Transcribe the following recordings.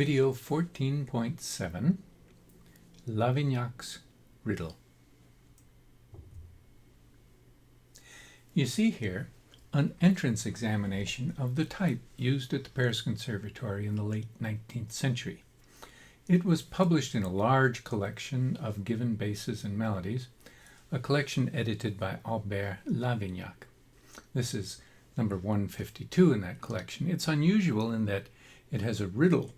Video 14.7, Lavignac's Riddle. You see here an entrance examination of the type used at the Paris Conservatory in the late 19th century. It was published in a large collection of given basses and melodies, a collection edited by Lavignac. This is number 152 in that collection. It's unusual in that it has a riddle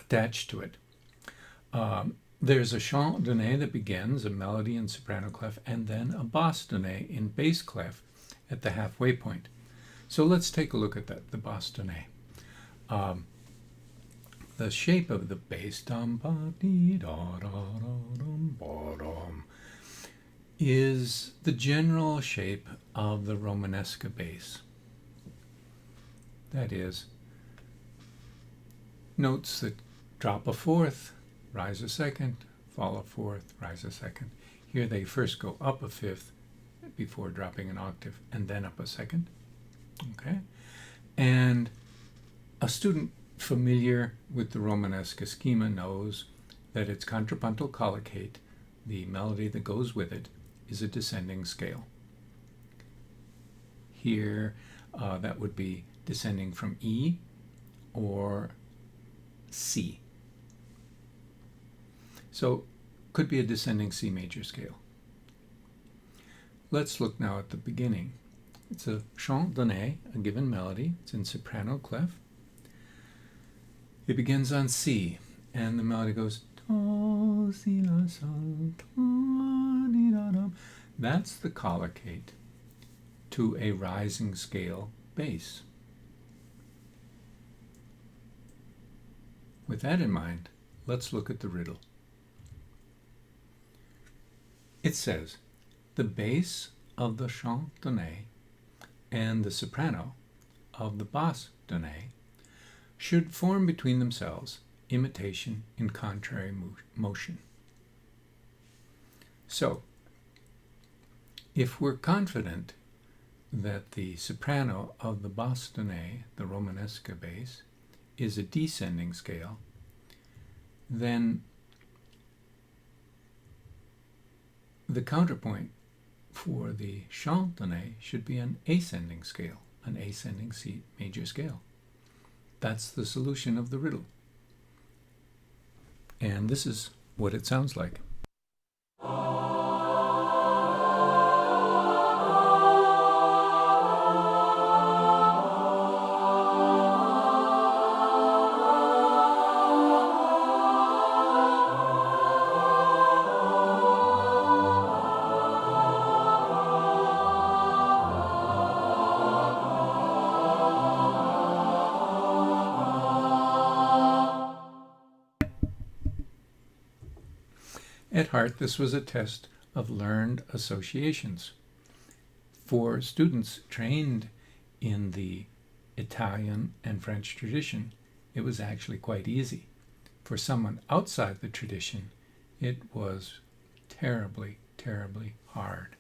attached to it. There's a chant donné that begins, a melody in soprano clef, and then a basse donné in bass clef at the halfway point. So let's take a look at that, the basse donné. The shape of the bass is the general shape of the Romanesque bass. That is, notes that drop a fourth, rise a second, fall a fourth, rise a second. Here they first go up a fifth before dropping an octave, and then up a second. Okay? And a student familiar with the Romanesque schema knows that its contrapuntal colocate, the melody that goes with it, is a descending scale. Here, that would be descending from E or C. So, could be a descending C major scale. Let's look now at the beginning. It's a chant donné, a given melody. It's in soprano clef. It begins on C, and the melody goes do, si, la, sol, do, di, da, dum. That's the colocate to a rising scale bass. With that in mind, let's look at the riddle. It says, the bass of the chant donné and the soprano of the basse donné should form between themselves imitation in contrary motion. So, if we're confident that the soprano of the basse donné, the Romanesque bass, is a descending scale, then the counterpoint for the chant donné should be an ascending scale, an ascending C major scale. That's the solution of the riddle. And this is what it sounds like. At heart, this was a test of learned associations. For students trained in the Italian and French tradition, it was actually quite easy. For someone outside the tradition, it was terribly, terribly hard.